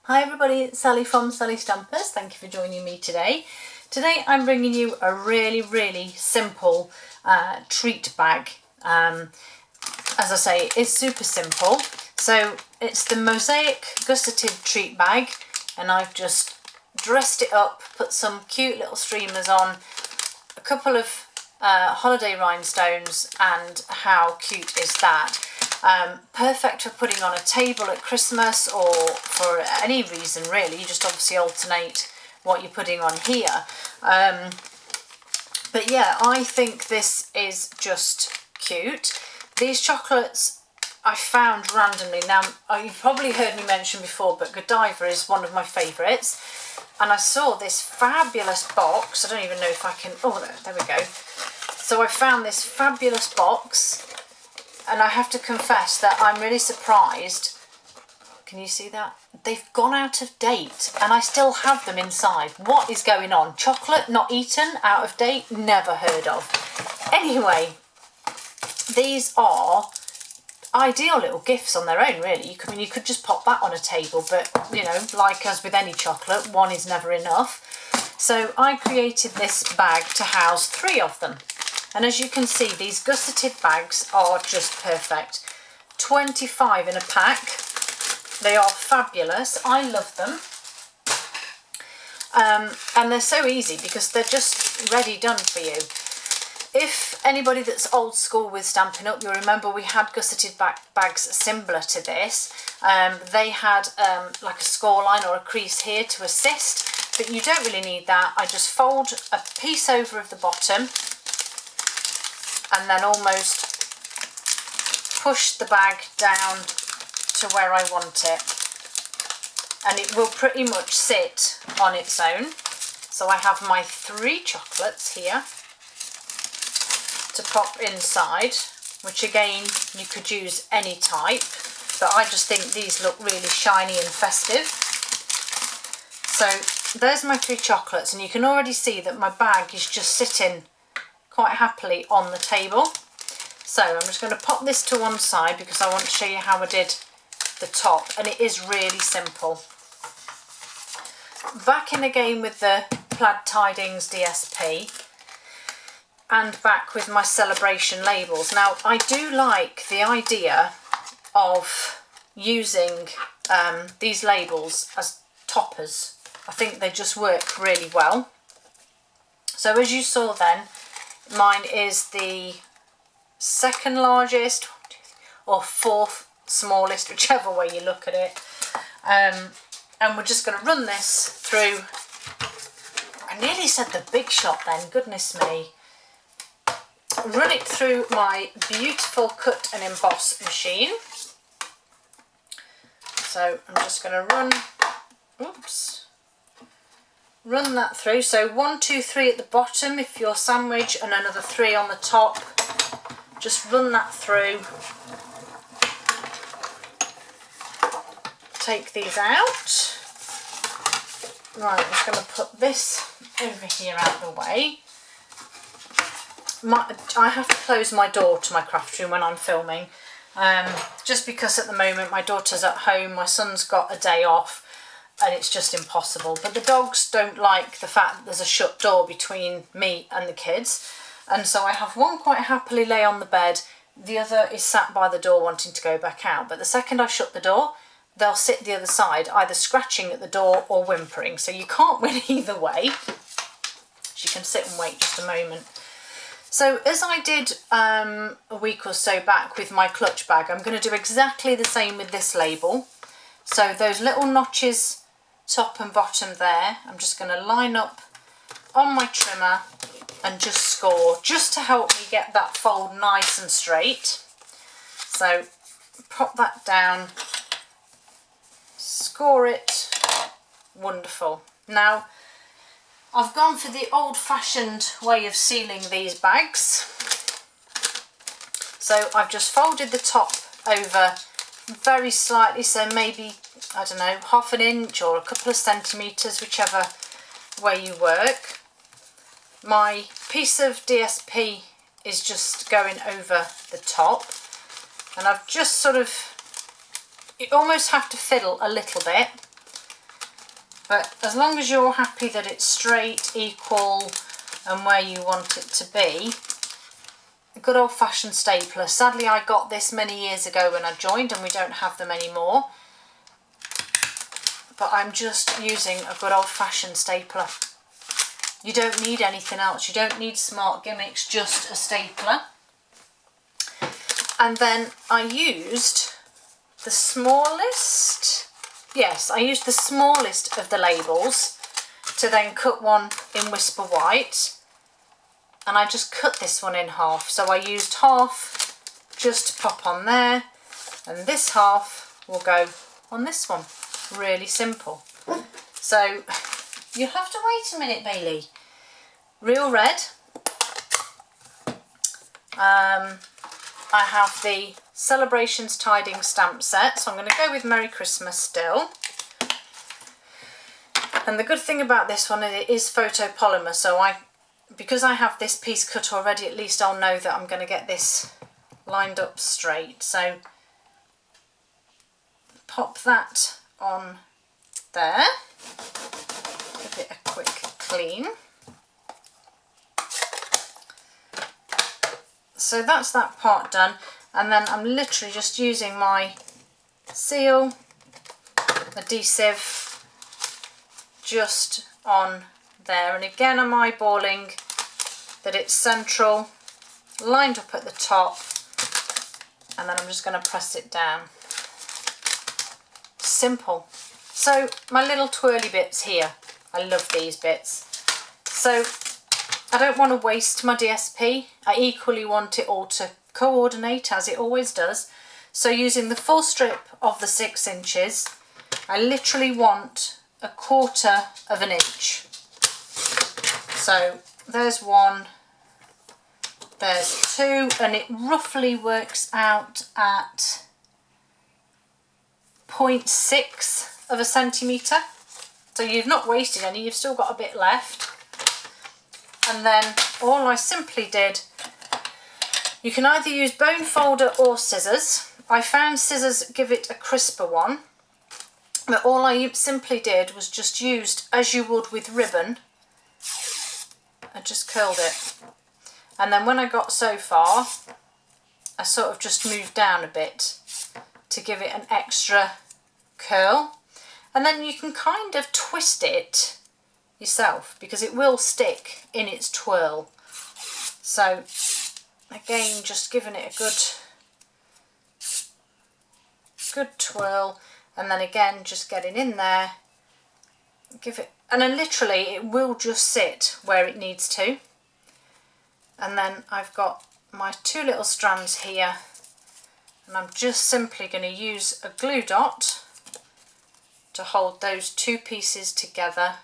Hi everybody, it's Sally from Sally Stampers. Thank you for joining me today. Today I'm bringing you a really simple treat bag. As I say, it's super simple. So it's the Mosaic Gusseted treat bag, and I've just dressed it up, put some cute little streamers on, a couple of holiday rhinestones, and how cute is that? Perfect for putting on a table at Christmas or for any reason really. You just obviously alternate what you're putting on here. But yeah, I think this is just cute. These chocolates I found randomly. Now, you've probably heard me mention before, but Godiva is one of my favourites. And I saw this fabulous box. I don't even know if I can... Oh, there we go. So I found this fabulous box. And I have to confess that I'm really surprised. Can you see that? They've gone out of date and I still have them inside. What is going on? Chocolate not eaten, out of date, never heard of. Anyway, these are ideal little gifts on their own, really. You could just pop that on a table, but you know, like as with any chocolate, one is never enough. So I created this bag to house 3 of them. And as you can see, these gusseted bags are just perfect. 25 in a pack. They are fabulous. I love them. And they're so easy because they're just ready done for you. If anybody that's old school with Stampin' Up, you'll remember we had gusseted bags similar to this. They had like a score line or a crease here to assist, but you don't really need that. I just fold a piece over of the bottom and then almost push the bag down to where I want it. And it will pretty much sit on its own. So I have my 3 chocolates here to pop inside, which again, you could use any type, but I just think these look really shiny and festive. So there's my 3 chocolates, and you can already see that my bag is just sitting quite happily on the table. So I'm just going to pop this to one side because I want to show you how I did the top, and it is really simple. Back in again with the Plaid Tidings DSP and back with my celebration labels. Now I do like the idea of using these labels as toppers. I think they just work really well. So as you saw then, mine is the 2nd largest or 4th smallest, whichever way you look at it. And we're just going to run this through. I nearly said the Big Shot then, goodness me. Run it through my beautiful cut and emboss machine. So I'm just going to run that through. So 1, 2, 3 at the bottom if you're sandwich, and another 3 on the top. Just run that through. Take these out. Right, I'm just going to put this over here out of the way. I have to close my door to my craft room when I'm filming, just because at the moment my daughter's at home, my son's got a day off, and it's just impossible. But the dogs don't like the fact that there's a shut door between me and the kids, and so I have one quite happily lay on the bed, the other is sat by the door wanting to go back out. But the second I shut the door, they'll sit the other side, either scratching at the door or whimpering, so you can't win either way. She can sit and wait just a moment. So as I did a week or so back with my clutch bag, I'm going to do exactly the same with this label. So those little notches top and bottom there, I'm just going to line up on my trimmer and just score, just to help me get that fold nice and straight. So pop that down, score it, wonderful. Now I've gone for the old-fashioned way of sealing these bags. So I've just folded the top over very slightly, so maybe, I don't know, half an inch or a couple of centimetres, whichever way you work. My piece of DSP is just going over the top, and I've just sort of, you almost have to fiddle a little bit But as long as you're happy that it's straight, equal and where you want it to be, a good old-fashioned stapler. Sadly, I got this many years ago when I joined and we don't have them anymore. But I'm just using a good old-fashioned stapler. You don't need anything else. You don't need smart gimmicks, just a stapler. And then I used the smallest, yes, I used the smallest of the labels to then cut one in Whisper White. And I just cut this one in half. So I used half just to pop on there, and this half will go on this one. Really simple. So you'll have to wait a minute, Bailey. Real red. I have the Celebrations Tiding stamp set, so I'm going to go with Merry Christmas still. And the good thing about this one is it is photopolymer, so because I have this piece cut already, at least I'll know that I'm going to get this lined up straight. So pop that on there, give it a quick clean. So that's that part done, and then I'm literally just using my seal adhesive just on there, and again I'm eyeballing that it's central, lined up at the top, and then I'm just going to press it down. Simple. So my little twirly bits here, I love these bits. So I don't want to waste my DSP. I equally want it all to coordinate as it always does. So using the full strip of the 6 inches, I literally want 1/4 of an inch. So there's 1, there's 2, and it roughly works out at 0.6 of a centimetre. So you've not wasted any, you've still got a bit left. And then all I simply did, you can either use bone folder or scissors. I found scissors give it a crisper one, but all I simply did was just used, as you would with ribbon, I just curled it. And then when I got so far, I sort of just moved down a bit to give it an extra curl. And then you can kind of twist it yourself because it will stick in its twirl. So again, just giving it a good twirl, and then again just getting in there, give it, and then literally it will just sit where it needs to. And then I've got my 2 little strands here, and I'm just simply going to use a glue dot to hold those 2 pieces together,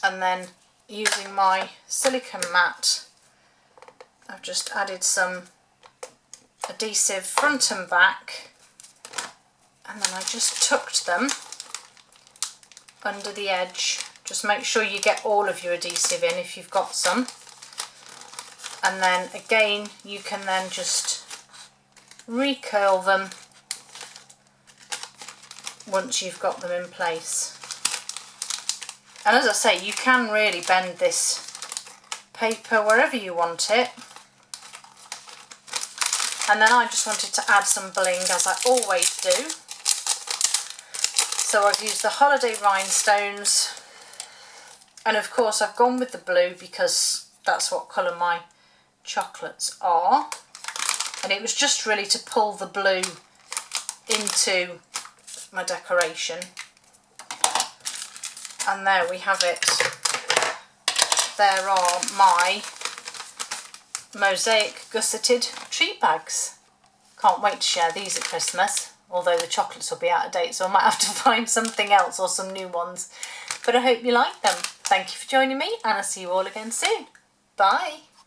and then using my silicone mat, I've just added some adhesive front and back, and then I just tucked them under the edge. Just make sure you get all of your adhesive in if you've got some, and then again you can then just recurl them once you've got them in place. And as I say, you can really bend this paper wherever you want it. And then I just wanted to add some bling, as I always do. So I've used the holiday rhinestones, and of course I've gone with the blue because that's what colour my chocolates are. And it was just really to pull the blue into my decoration. And there we have it. There are my Mosaic Gusseted treat bags. Can't wait to share these at Christmas, although the chocolates will be out of date, so I might have to find something else or some new ones. But I hope you like them. Thank you for joining me, and I'll see you all again soon. Bye.